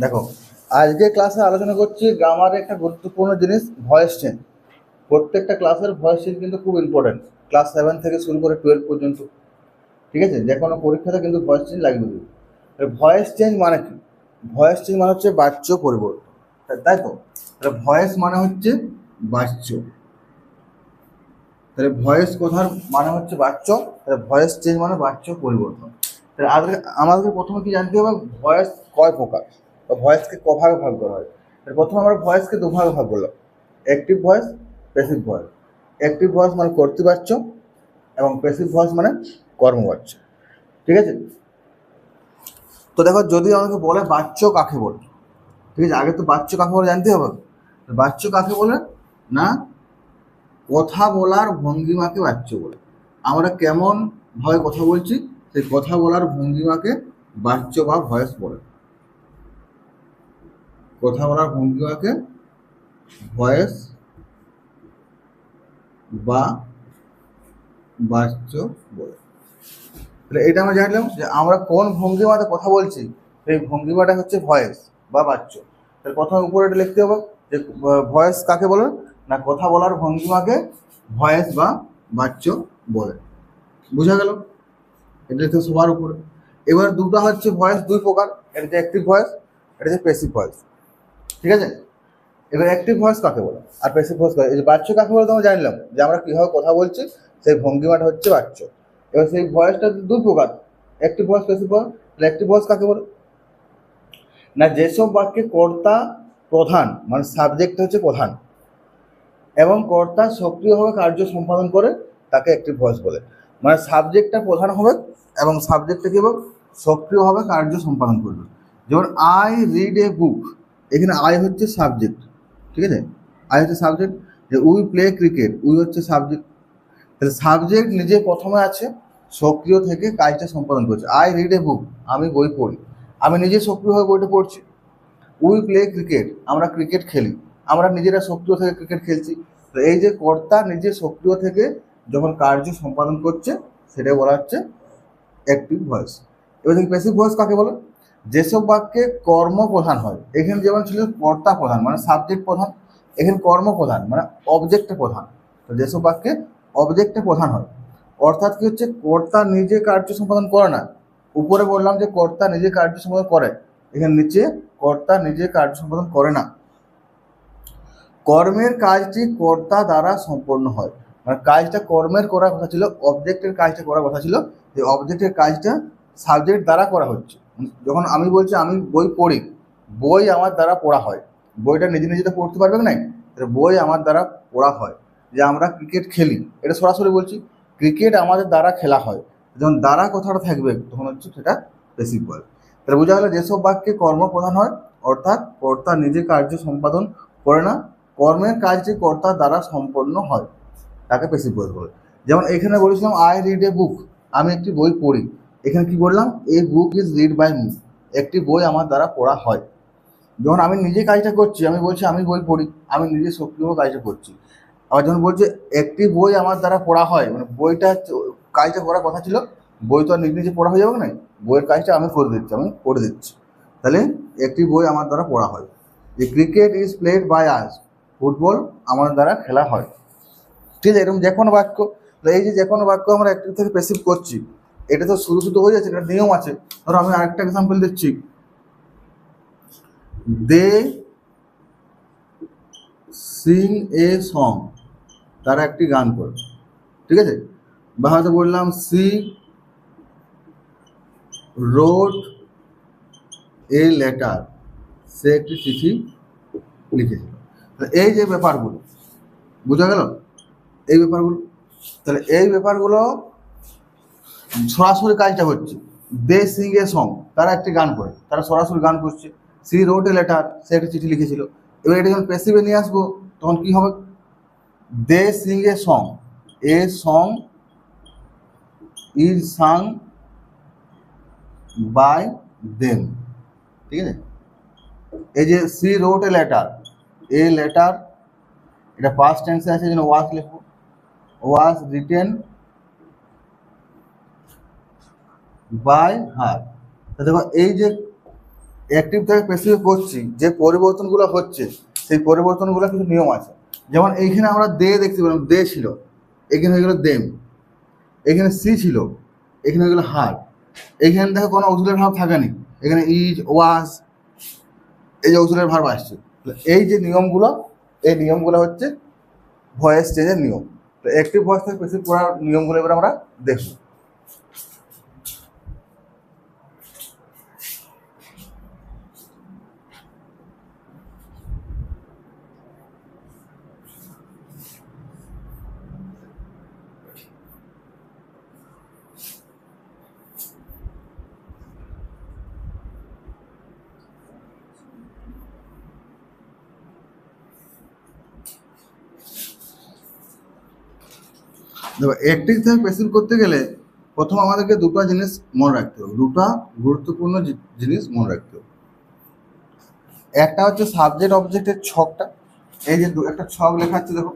দেখো, আজকে ক্লাসে আলোচনা করছি গ্রামারের একটা গুরুত্বপূর্ণ জিনিস, ভয়েস চেঞ্জ। প্রত্যেকটা ক্লাসের ভয়েস চেঞ্জ কিন্তু খুব ইম্পর্টেন্ট, ক্লাস 7 থেকে শুরু করে 12 পর্যন্ত। ঠিক আছে, যে কোনো পরীক্ষাতে কিন্তু ভয়েস চেঞ্জ লাগবে। ভয়েস চেঞ্জ মানে কি? ভয়েস চেঞ্জ মানে হচ্ছে বাচ্য পরিবর্তন, তাই তো? তাহলে ভয়েস মানে হচ্ছে বাচ্য, তাহলে ভয়েস কথার মানে হচ্ছে বাচ্য, তাহলে ভয়েস চেঞ্জ মানে বাচ্য পরিবর্তন। তাহলে আমাদেরকে প্রথমে কি জানতে হবে, ভয়েস কয় প্রকার বা ভয়েসকে কভাবে ভাগ করা হয়। তাহলে প্রথমে আমরা ভয়েসকে দুভাগে ভাগ করলাম, active voice, passive voice. Active voice মানে কর্তৃবাচ্য এবং প্যাসিভ ভয়েস মানে কর্মবাচ্য। ঠিক আছে, তো দেখো, যদি আমাকে বলে বাচ্য কাকে বলে, ঠিক আছে, আগে তো বাচ্য কাকে বলে জানতে হবে। বাচ্য কাকে বলে না, কথা বলার ভঙ্গিমাকে বাচ্য বলে। আমরা কেমন ভাবে কথা বলছি সেই কথা বলার ভঙ্গিমাকে বাচ্য বা ভয়েস বলে। কথা বলার ভঙ্গিমাকে ভয়েস বা বাচ্য বলে। তাহলে এটা আমরা জানলাম যে আমরা কোন ভঙ্গিমাতে কথা বলছি, সেই ভঙ্গিমাটা হচ্ছে ভয়েস বা বাচ্য। তাহলে প্রথমে উপরে এটা লিখতে হবে যে ভয়েস কাকে বলে না, কথা বলার ভঙ্গিমাকে ভয়েস বা বাচ্য বলে। বোঝা গেল? এটা তো সবার উপরে। এবার দুটো হচ্ছে ভয়েস, দুই প্রকার, এটা হচ্ছে অ্যাক্টিভ ভয়েস, এটা হচ্ছে প্যাসিভ ভয়েস। ঠিক আছে, এবার অ্যাক্টিভ ভয়েস কাকে বলে আর প্যাসিভ ভয়েস কাকে, এই যে বাচ্য কাকে বলে তোমরা জানলাম যে আমরা কীভাবে কথা বলছি সেই ভঙ্গিমাটা হচ্ছে বাচ্য। এবার সেই ভয়েসটা দুই প্রকার, active voice, passive voice. Active voice কাকে বলে না, যেসব বাক্যে কর্তা প্রধান মানে সাবজেক্ট হচ্ছে প্রধান এবং কর্তা সক্রিয়ভাবে কার্য সম্পাদন করে তাকে অ্যাক্টিভ ভয়েস বলে। মানে সাবজেক্টটা প্রধান হবে এবং সাবজেক্টটা কী হবে, সক্রিয়ভাবে কার্য সম্পাদন করবে। যেমন আই রিড এ বুক, এখানে আই হচ্ছে সাবজেক্ট। ঠিক আছে, আই হচ্ছে সাবজেক্ট। যে উই প্লে ক্রিকেট, উই হচ্ছে সাবজেক্ট। তাহলে সাবজেক্ট নিজে প্রথমে আছে, সক্রিয় থেকে কাজটা সম্পাদন করছে। আই রিড এ বুক, আমি বই পড়ি, আমি নিজে সক্রিয়ভাবে বইটা পড়ছি। উই প্লে ক্রিকেট, আমরা ক্রিকেট খেলি, আমরা নিজেরা সক্রিয় থেকে ক্রিকেট খেলছি। তো এই যে কর্তা নিজে সক্রিয় থেকে যখন কার্য সম্পাদন করছে সেটাই বলা হচ্ছে অ্যাক্টিভ ভয়েস। এবার দেখি প্যাসিভ ভয়েস কাকে বলে, যেসব বাক্যে কর্ম প্রধান হয়, এখানে যেমন ছিল কর্তা প্রধান মানে সাবজেক্ট প্রধান, এখানে কর্ম প্রধান মানে অবজেক্টে প্রধান। তো যেসব বাক্যে অবজেক্টে প্রধান হয়, অর্থাৎ কি হচ্ছে, কর্তা নিজে কার্য সম্পাদন করে না। উপরে বললাম যে কর্তা নিজে কার্য সম্পাদন করে, এখানে নিচে কর্তা নিজে কার্য সম্পাদন করে না। কর্মের কাজটি কর্তা দ্বারা সম্পন্ন হয়, মানে কাজটা কর্মের করার কথা ছিল, অবজেক্টের কাজটা করার কথা ছিল, যে অবজেক্টের কাজটা সাবজেক্ট দ্বারা করা হচ্ছে। যখন আমি বলছি আমি বই পড়ি, বই আমার দ্বারা পড়া হয়, বইটা নিজে নিজে তো পড়তে পারবে না, বই আমার দ্বারা পড়া হয়। যে আমরা ক্রিকেট খেলি, এটা সরাসরি বলছি, ক্রিকেট আমাদের দ্বারা খেলা হয়। যখন দ্বারা কথাটা থাকবে তখন হচ্ছে সেটা প্যাসিভ ভয়েস। তাহলে বোঝা গেল যেসব বাক্যে কর্ম প্রধান হয়, অর্থাৎ কর্তা নিজে কার্য সম্পাদন করে না, কর্মের কাজটি কর্তার দ্বারা সম্পন্ন হয়, তাকে প্যাসিভ ভয়েস বলে। যেমন এখানে বলেছিলাম আই রিড এ বুক, আমি একটি বই পড়ি, এখানে কি বললাম, a book is read by me, একটি বই আমার দ্বারা পড়া হয়। যখন আমি নিজে কাজটা করছি, আমি বলছি আমি বই পড়ি, আমি নিজে সক্রিয়ভাবে কাজটা করছি। আবার যখন বলছে একটি বই আমার দ্বারা পড়া হয়, মানে বইটা কাজটা করার কথা ছিল, বই তো আর নিজে নিজে পড়া হয়ে যাবে না, বইয়ের কাজটা আমি করে দিচ্ছি, আমি করে দিচ্ছি। তাহলে একটি বই আমার দ্বারা পড়া হয়। যে cricket is played by us, football আমার দ্বারা খেলা হয়। ঠিক আছে, এরকম যে কোনো বাক্য, এই যে কোনো বাক্য আমরা অ্যাক্টিভ থেকে প্যাসিভ করছি, এটা তো শুরু শুরু হয়ে যাচ্ছে, এটা নিয়ম আছে। ধরো আমি আরেকটা এক্সাম্পল দিচ্ছি, দে সিং এ সং, তারা একটি গান করে। ঠিক আছে, বা হয়তো বললাম সি রোড এ লেটার, সে একটি চিঠি লিখেছিল। এই যে ব্যাপারগুলো বোঝা গেল, এই ব্যাপারগুলো, তাহলে এই ব্যাপারগুলো সরাসরি কাজটা হচ্ছে। দে সিং এ সং, তারা একটি গান করে, তারা সরাসরি গান করছে। সি রোড এ লেটার, সে একটি চিঠি লিখেছিল। এবার এটা যখন প্যাসিভে নিয়ে আসবো তখন কি হবে, they sing a song is sung by them. ঠিক আছে, এই যে she wrote a letter, a letter এটা পাস্ট টেন্সে আছে, যেন ওয়াজ লিখবো, ওয়াজ রিটেন বাই হার। দেখো এই যে অ্যাক্টিভ থেকে প্যাসিভে করছি, যে পরিবর্তনগুলো হচ্ছে সেই পরিবর্তনগুলো কিছু নিয়ম আছে। যেমন এইখানে আমরা দে দেখতে পেলাম, দে ছিল, এখানে হয়ে গেলো দেম। এখানে সি ছিল, এখানে হয়ে গেলো হার। এইখানে দেখো কোনো অক্সিলারি ভার্ব থাকেনি, এখানে ইজ, ওয়াজ, এই যে অক্সিলারি ভার্ব আসছে। এই যে নিয়মগুলো, এই নিয়মগুলো হচ্ছে ভয়েস চেঞ্জের নিয়ম। তো অ্যাক্টিভ ভয়েস থেকে প্যাসিভ করার নিয়মগুলো এবার আমরা দেখব। দেখো, অ্যাক্টিভ থেকে প্যাসিভ করতে গেলে প্রথম আমাদেরকে দুটো জিনিস মনে রাখতে হবে, দুটো গুরুত্বপূর্ণ জিনিস মনে রাখতে হবে। একটা হচ্ছে সাবজেক্ট অবজেক্টের ছকটা, এই যে একটা ছক লেখা আছে দেখো,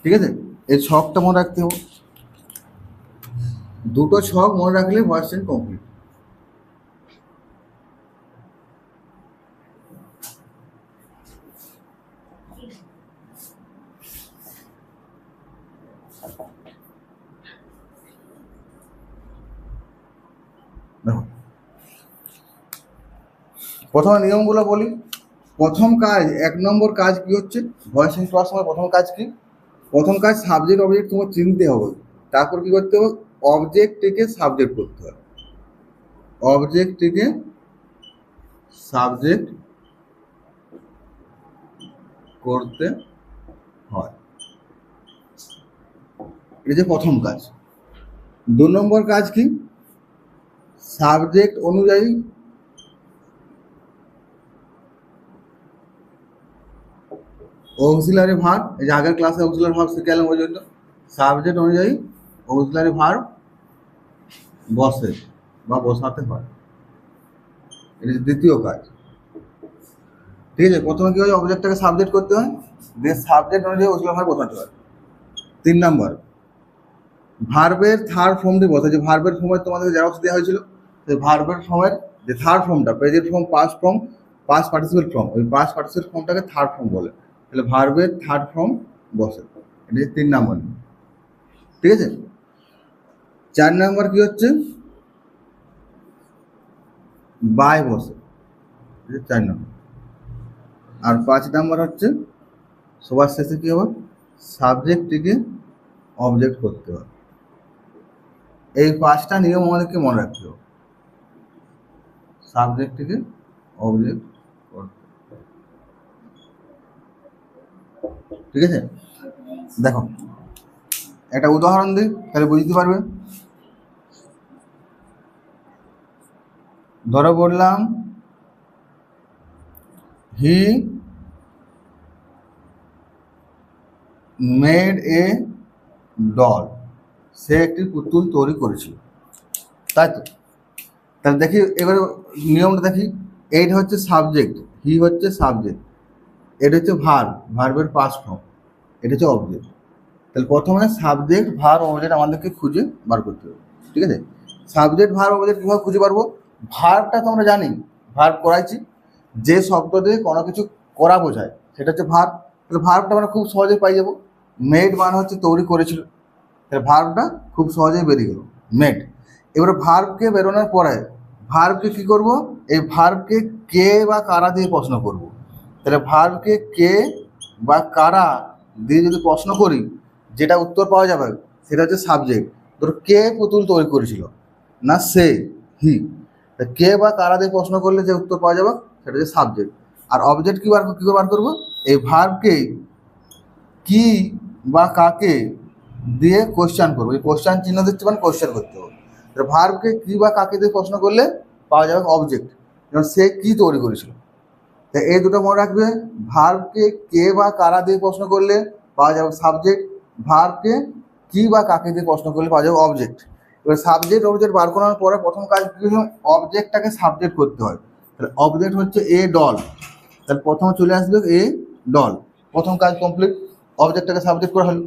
ঠিক আছে, এই ছকটা মনে রাখতে হবে। দুটো ছক মনে রাখলে ভয়েস চেঞ্জ কমপ্লিট। দেখো, প্রথমে নিয়মগুলো বলি। প্রথম কাজ, 1 নম্বর কাজ কি হচ্ছে ভয়েস চেঞ্জ করার সময়? প্রথম কাজ কি? প্রথম কাজ সাবজেক্ট অবজেক্ট তোমার চিনতে হবে। তারপর কি করতে হবে? অবজেক্টটিকে সাবজেক্ট করতে হবে, অবজেক্টটিকে সাবজেক্ট করতে হয়। এটা যে প্রথম কাজ। 2 নম্বর কাজ কি? সাবজেক্ট অনুযায়ী অক্সিলারি ভার্ব, এই যে আগের ক্লাসে অক্সিলারি ভার্ব শিখে এলাম, ওই জন্য সাবজেক্ট অনুযায়ী অক্সিলারি ভার্ব বসে বা বসাতে হয়। এটা দ্বিতীয় কাজ। ঠিক আছে, প্রথমে কি হয়? অবজেক্টটাকে সাবজেক্ট করতে হয়, দিয়ে সাবজেক্ট অনুযায়ী অক্সিলারি ভার্ব বসাতে হয়। 3 নম্বর, ভার্বের থার্ড ফর্মটি বসে। যে ভার্বের ফর্মের তোমাদের জেরক্স দেওয়া হয়েছিল, সেই ভার্বের ফর্মের যে থার্ড ফর্মটা, present form, past form, past participate form, ওই পাস্ট পার্টিসিপেট ফর্মটাকে থার্ড ফর্ম বলে। তাহলে ভার্বের থার্ড ফর্ম বসে, এটা 3 নম্বর। ঠিক আছে। 4 নম্বর কি হচ্ছে? বাই বসে, 4 নম্বর। আর 5 নম্বর হচ্ছে সবার শেষে কি হবে? সাবজেক্টটিকে অবজেক্ট করতে হবে। এই 5টা নিয়ম আমাদেরকে মনে রাখতে হবে, সাবজেক্টটিকে অবজেক্ট করতে। ঠিক আছে, দেখো একটা উদাহরণ দিই, তাহলে বুঝতে পারবে। ধরো বললাম হি মেড এ ডল, সে একটি পুতুল তৈরি করেছিল, তাই তো? তাহলে দেখি এবার নিয়মটা দেখি। এইটা হচ্ছে সাবজেক্ট, হি হচ্ছে সাবজেক্ট, এটা হচ্ছে ভার্ব, ভার্বের পাস্ট ফর্ম, এটা হচ্ছে অবজেক্ট। তাহলে প্রথমে সাবজেক্ট ভার্ব অবজেক্ট আমাদেরকে খুঁজে বার করতে হবে। ঠিক আছে, সাবজেক্ট ভার্ব অবজেক্ট কীভাবে খুঁজে পারবো? ভার্বটা তো আমরা জানি, ভার্ব করাইছি, যে শব্দ দিয়ে কোনো কিছু করা বোঝায় সেটা হচ্ছে ভার্ব। তাহলে ভার্বটা আমরা খুব সহজে পাই যাবো। মেড মানে হচ্ছে তৈরি করেছিল, তাহলে ভার্বটা খুব সহজেই বেরিয়ে গেল, মেড। এবারে ভার্বকে বেরোনোর পরে ভার্বকে কী করব? এই ভার্বকে কে বা কারা দিয়ে প্রশ্ন করব। তাহলে ভার্বকে কে বা কারা দিয়ে যদি প্রশ্ন করি, যেটা উত্তর পাওয়া যাবে সেটা হচ্ছে সাবজেক্ট। ধরো কে পুতুল তৈরি করেছিল, না সে, হি। তা কে বা কারা দিয়ে প্রশ্ন করলে যে উত্তর পাওয়া যাবে সেটা হচ্ছে সাবজেক্ট। আর অবজেক্ট কী করে বার করবো? এই ভার্বকে কি বা কাকে দিয়ে কোশ্চেন করবো, এই কোশ্চেন চিহ্ন দিচ্ছে মানে কোশ্চেন করতে হবে। ভার্বকে কি বা কাকে দিয়ে প্রশ্ন করলে পাওয়া যাবে অবজেক্ট, যেমন সে কি তৈরি করেছিল। তা এই দুটো মনে রাখবে, ভার্বকে কে বা কারা দিয়ে প্রশ্ন করলে পাওয়া যাবে সাবজেক্ট, ভার্বকে কি বা কাকে দিয়ে প্রশ্ন করলে পাওয়া যাবে অবজেক্ট। এবার সাবজেক্ট অবজেক্ট বার করার পরে প্রথম কাজ কি হলো? অবজেক্টটাকে সাবজেক্ট করতে হয়। তাহলে অবজেক্ট হচ্ছে এ ডল, তাহলে প্রথমে চলে আসবে এ ডল, প্রথম কাজ কমপ্লিট, অবজেক্টটাকে সাবজেক্ট করা হলো।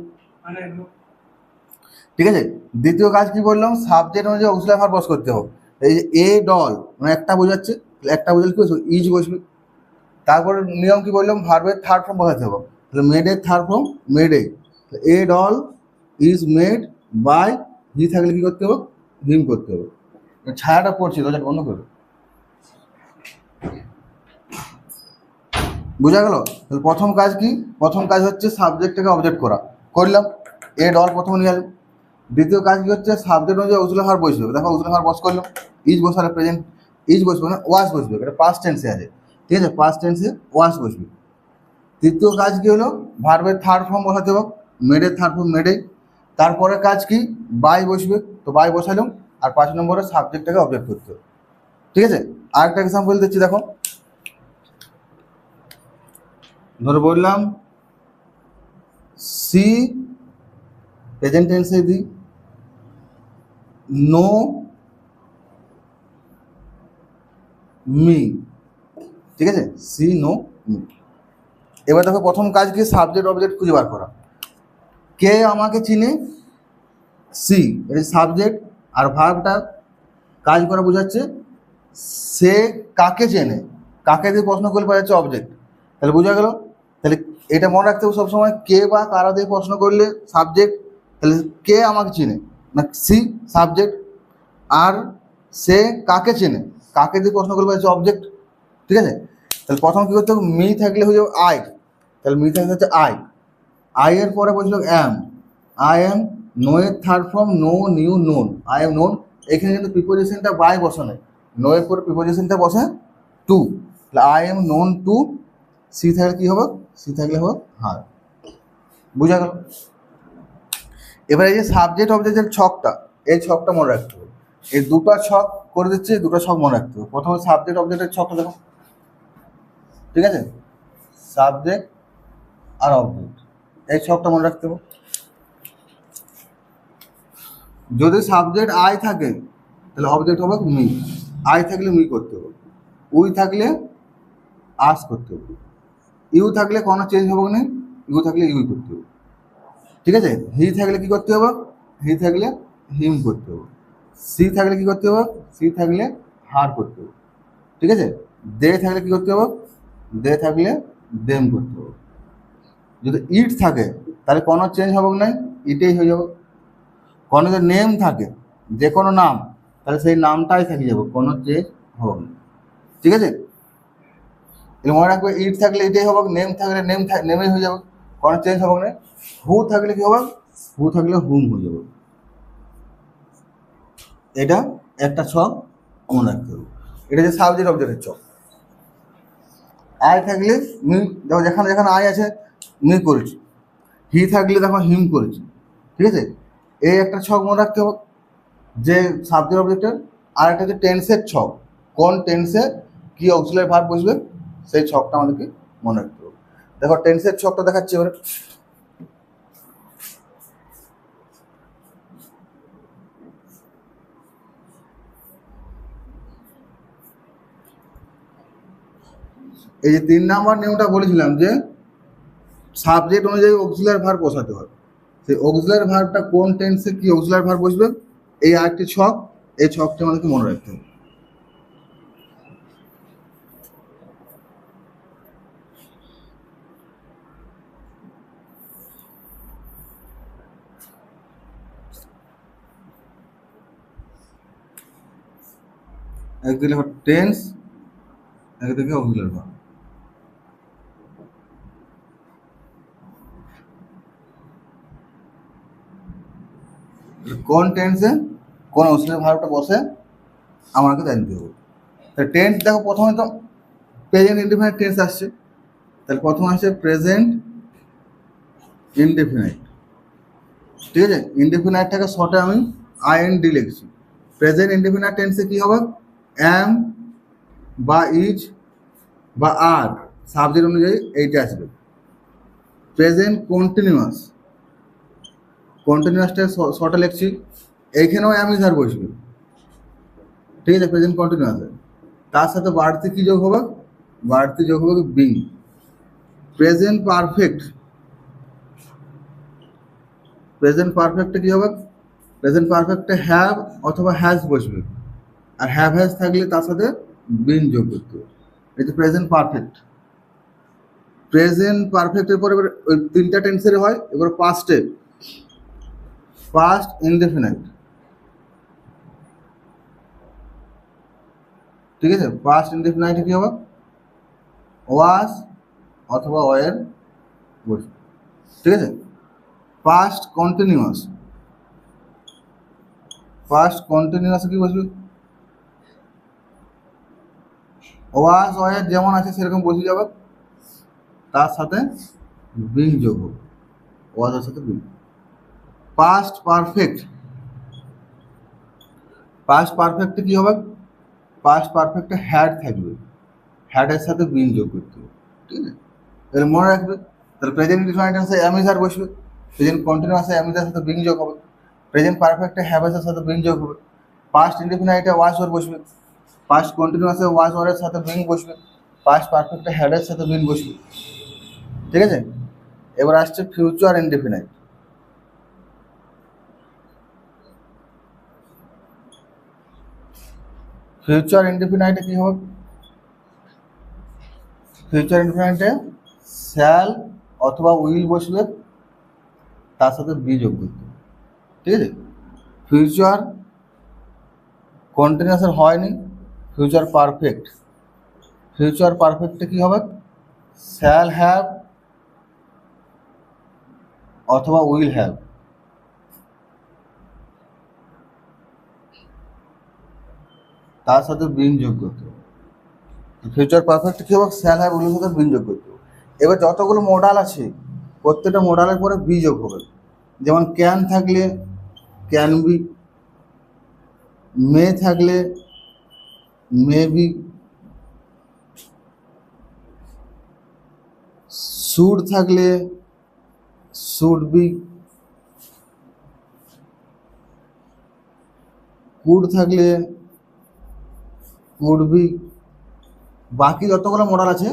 ঠিক আছে, দ্বিতীয় কাজ কি বললাম? সাবজেক্ট অনুযায়ী অক্সিলারি ভার্ব বস করতে হবে। এই যে এ ডল মানে একটা বোঝাচ্ছে, একটা বুঝলে কি বসবে, ইজ বসবে। তারপরে নিয়ম কি বললাম, ভার্বের থার্ড ফর্ম বসাতে হবে। তাহলে মেডের থার্ড ফর্ম মেডে, a doll is made by, he থাকলে কি করতে হবে, হিম করতে হবে। ছায়াটা পড়ছি, দরজাটা বন্ধ করবে। বোঝা গেল? তাহলে প্রথম কাজ কি, প্রথম কাজ হচ্ছে সাবজেক্টটাকে অবজেক্ট করা, করলাম, এ ডল প্রথমে নিয়ে আসলাম। দ্বিতীয় কাজ কি হচ্ছে, সাবজেক্ট অনুযায়ী অক্সিলারি ভার্ব বসবে। দেখো অক্সিলারি ভার্ব বস করলাম, ইজ বসালে প্রেজেন্ট, ইজ বসবে না, ওয়াজ বসবে, এটা পাস্ট টেন্সে আছে, ঠিক আছে, পাস্ট টেন্সে ওয়াজ বসবে। তৃতীয় কাজ কি হলো, ভার্বের থার্ড ফর্ম বসাতে হবে, মেডের থার্ড ফর্ম মেডে। তারপরে কাজ কি, বাই বসবে, তো বাই বসালাম। আর 5 নম্বরে সাবজেক্টটাকে অবজেক্ট করতে হবে, ঠিক আছে। আরেকটা এক্সাম্পল দিচ্ছি, দেখো ধরে বললাম সি, প্রেজেন্ট টেন্সে দিই, নো মি, ঠিক আছে, সি নো মি। এবার দেখো প্রথম কাজ কি, সাবজেক্ট অবজেক্ট খুঁজে বার করা। কে আমাকে চিনে, সি, এটা সাবজেক্ট, আর ভার্বটা কাজ করা বোঝাচ্ছে, সে কাকে চেনে, কাকে দিয়ে প্রশ্ন করলে পাওয়া যাচ্ছে অবজেক্ট, তাহলে বোঝা গেল। তাহলে এটা মনে রাখতে হবে সবসময়, কে বা কারা দিয়ে প্রশ্ন করলে সাবজেক্ট, তাহলে কে আমাকে চিনে না সি সাবজেক্ট, আর সে কাকে চেনে, কাকে দিয়ে প্রশ্ন করলে পাওয়া যাচ্ছে অবজেক্ট, ঠিক আছে। তাহলে প্রথম কী করতে হবে, মি থাকলে হয়ে যাবে আই, তাহলে মি থাকলে হচ্ছে আই, আই এর পরে বসলো অ্যাম, আই অ্যাম, নো এর third form know new known, I am known. এখানে কিন্তু প্রিপোজিশনটা বাই বসে নেই, নো এর পরে প্রিপোজিশনটা বসে টু, তাহলে আই এম নোন টু, সি থাকলে কী হবে, সি থাকলে হবে হার, বুঝা গেল। এবার এই যে সাবজেক্ট অবজেক্টের ছকটা, এই ছকটা মনে রাখতে হবে, এই দুটো ছক করে দিচ্ছে, দুটো ছক মনে রাখতে হবে। প্রথমে সাবজেক্ট অবজেক্টের ছকটা দেখো, ঠিক আছে, সাবজেক্ট আর অবজেক্ট, এই ছকটা মনে রাখতে হবে। যদি সাবজেক্ট আই থাকে তাহলে অবজেক্ট হবে মি, আই থাকলে মি করতে হবে, উই থাকলে আস করতে হবে, ইউ থাকলে কোনো চেঞ্জ হবে না, ইউ থাকলে ইউই করতে হবে, ঠিক আছে। হি থাকলে কি করতে হবে, হি থাকলে হিম করতে হবে, সি থাকলে কি করতে হবে, সি থাকলে হার করতে হবে, ঠিক আছে। দে থাকলে কি করতে হবে, দে থাকলে দেম করতে হবে। যদি ইট থাকে তাহলে কোনো চেঞ্জ হবে না, ইটেই হয়ে যাবে। কোনো যদি নেম থাকে, যে কোনো নাম, তাহলে সেই নামটাই থেকে যাবে, কোনো চেঞ্জ হবে না, ঠিক আছে। মনে রাখবে, ইট থাকলে এটাই হবে, নেম থাকলে নেমেই হয়ে যাবে, কোনো চেঞ্জ হবে না। হু থাকলে কি হবে, হু থাকলে হুম হয়ে যাবে। এটা একটা ছক মনে রাখতে হবে, এটা যে সাবজেক্ট অবজেক্টের ছক। আই থাকলে মি, দেখো যেখানে যেখানে আই আছে মি করেছি, হি থাকলে দেখো হিম করেছি, ঠিক আছে। এই একটা ছক মনে রাখতে হবে যে সাবজেক্ট অবজেক্টের। আর একটা হচ্ছে টেন্সের ছক, কোন টেন্সে কি অক্সিলারি ভার্ব বসবে, সেই ছকটা আমাদেরকে মনে রাখতে হবে। দেখো টেন্সের ছকটা দেখাচ্ছি এবারে। এই যে 3 নম্বর নিয়মটা বলেছিলাম যে সাবজেক্ট অনুযায়ী অক্সিলারি ভার্ব বসাতে হয়, সেই অক্সিলারি ভার্বটা কোন টেন্সে কি অক্সিলারি ভার্ব বসবে, এই আরেকটি ছক, এই ছকটা আমাদেরকে মনে রাখতে হবে। একদিকে লেখো টেন্স, একদিকে অক্সিলারি ভার্ব। কোন টেন্সে কোন অক্সিলারি ভার্বটা বসে আমাকে জানতে হবে। তাহলে টেন্স দেখো প্রথমে তো প্রেজেন্ট ইনডিফিনাইট টেন্স আসছে, তাহলে প্রথম আসছে প্রেজেন্ট ইনডিফিনাইট, ঠিক আছে। ইনডিফিনাইটটাকে শর্টে আমি আইএনডি লিখছি। প্রেজেন্ট ইনডিফিনাইট টেন্সে কী হবে, অ্যাম বা ইজ বা আর সাবজেক্ট অনুযায়ী এইটা আসবে। প্রেজেন্ট কন্টিনিউয়াস, কন্টিনিউয়াসটা শর্টে লিখছি, এইখানেও অ্যাম ইজ আর বসবে, ঠিক আছে, প্রেজেন্ট কন্টিনিউয়াসে। তার সাথে বাড়তি কী যোগ হবে, বাড়তি যোগ হবে বিং। প্রেজেন্ট পারফেক্ট, প্রেজেন্ট পারফেক্টে কী হবে, প্রেজেন্ট পারফেক্টে হ্যাভ অথবা হ্যাজ বসবে, আর হ্যাভ হ্যাজ থাকলে তার সাথে বিন যোগ করতে হবে। এই যে প্রেজেন্ট পারফেক্ট, প্রেজেন্ট পারফেক্টের পরে এবার ওই তিনটা টেন্সের হয়, এবার পাস্টে পাস্ট ইনডেফিনাইট, ঠিক আছে। পাস্ট ইনডেফিনাইটে কি হবে, ওয়াজ অথবা ওয়ার বসবে, ঠিক আছে। পাস্ট কন্টিনিউয়াস, পাস্ট কন্টিনিউয়াসে কি বসবে, ওয়াজ ওয়ার যেমন আছে সেরকম বসে যাবে, তার সাথে বিং যোগ হবে, ওয়াজের সাথে বিং। পাস্ট পারফেক্ট, পাস্ট পারফেক্টে কি হবে, পাস্ট পারফেক্টে হ্যাড থাকবে, হ্যাডের সাথে বিন যোগ করতে হবে, ঠিক আছে। তাহলে মনে রাখবে, তাহলে প্রেজেন্ট ইনডিফিনাইট টেন্সে এম ইজ আর বসবে, প্রেজেন্ট কন্টিনিউয়াসে এম ইজ এর সাথে বিং যোগ হবে, প্রেজেন্ট পারফেক্টে হ্যাভ এর সাথে বিং যোগ হবে, পাস্ট ইনডিফিনাইটে ওয়াজ ওয়ার বসবে, পাস্ট কন্টিনিউয়াসে ওয়াজ ওয়ারের সাথে বিং বসবে, পাস্ট পারফেক্টে হ্যাডের সাথে বিন বসবে, ঠিক আছে। এবার আসছে ফিউচার ইনডিফিনাইট। ফিউচার ইনডিফিনাইটে কি হবে, ফিউচার ইনডিফিনাইটে শ্যাল অথবা উইল বসবে, তার সাথে বি যোগ করতে হবে, ঠিক আছে। ফিউচার কন্টিনিউয়াসের হয়নি, ফিউচার পারফেক্ট, ফিউচার পারফেক্টে কি হবে, শ্যাল হ্যাভ অথবা উইল হ্যাভ, তার সাথে বিন যোগ করতে হবে। ফিউচার পারফেক্ট কি হবে, শ্যাল হ্যাভ উইলের সাথে বিন যোগ করতে হবে। এবার যতগুলো মডাল আছে প্রত্যেকটা মডালের পরে বি যোগ হবে, যেমন ক্যান থাকলে ক্যান বি, মে থাকলে মে বি, শুড থাকলে শুড বি, কুড থাকলে কুড বি। বাকি যতগুলো মডেল আছে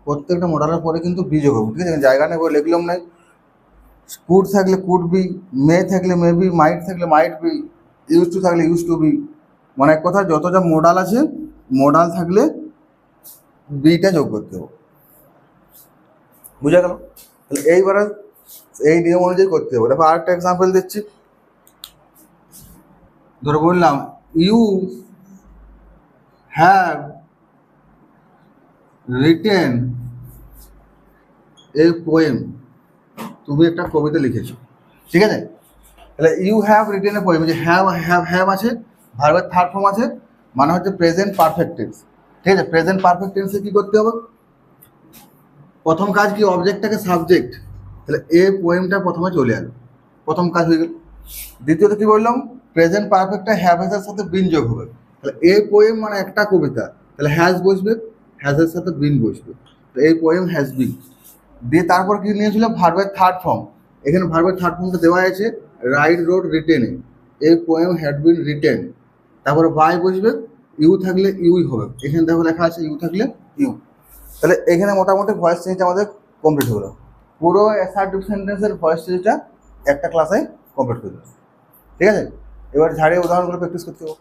প্রত্যেকটা মডেলের পরে কিন্তু বি যোগ হবে, ঠিক আছে। জায়গা নেই বলে লিখলাম নাই। কুড থাকলে কুড বি, মে থাকলে মে বি, মাইট থাকলে মাইট বি, ইউজ টু থাকলে ইউজ টু বি। মানে এক কথা যত যা মডাল আছে মডাল থাকলে বিটা যোগ করতে হবে, বুঝা গেল। তাহলে এইবারে এই নিয়ম অনুযায়ী করতে হবে। দেখো আরেকটা এক্সাম্পল দিচ্ছি, ধরো বললাম you have written a poem, তুমি একটা কবিতা লিখেছো, ঠিক আছে। তাহলে you have written a poem, যে হ্যাভ হ্যাভ হ্যাভ আছে, ভার্বের থার্ড ফর্ম আছে, মানে হচ্ছে প্রেজেন্ট পারফেক্ট টেন্স, ঠিক আছে। প্রেজেন্ট পারফেক্ট টেন্সে কী করতে হবে, প্রথম কাজ কি, অবজেক্টটাকে সাবজেক্ট, তাহলে এ পোয়েমটা প্রথমে চলে এলো, প্রথম কাজ হয়ে গেল। দ্বিতীয়ত কি বললাম, প্রেজেন্ট পারফেক্টটা হ্যাভেসের সাথে বিন যোগ হবে, তাহলে এ পোয়েম মানে একটা কবিতা, তাহলে হ্যাজ বসবে, হ্যাজের সাথে বিন বসবে, তো এই পোয়েম হ্যাজ বিন। দিয়ে তারপর কি নিয়েছিল, ভার্বের থার্ড ফর্ম, এখানে ভার্বের থার্ড ফর্মটা দেওয়া আছে রাইট রোড রিটেনে, এই পোয়েম হ্যাড বিন রিটেন, তারপরে বাই বসবে, ইউ থাকলে ইউই হবে, এখানে দেখো লেখা আছে ইউ থাকলে ইউ। তাহলে এখানে মোটামুটি ভয়েস চেঞ্জ আমাদের কমপ্লিট হলো, পুরো অ্যাসার্টিভ সেন্টেন্সের ভয়েস চেঞ্জটা একটা ক্লাসে কমপ্লিট করে দিল, ঠিক আছে। এবার ঝাড়িয়ে উদাহরণগুলো প্র্যাকটিস করতে হবে।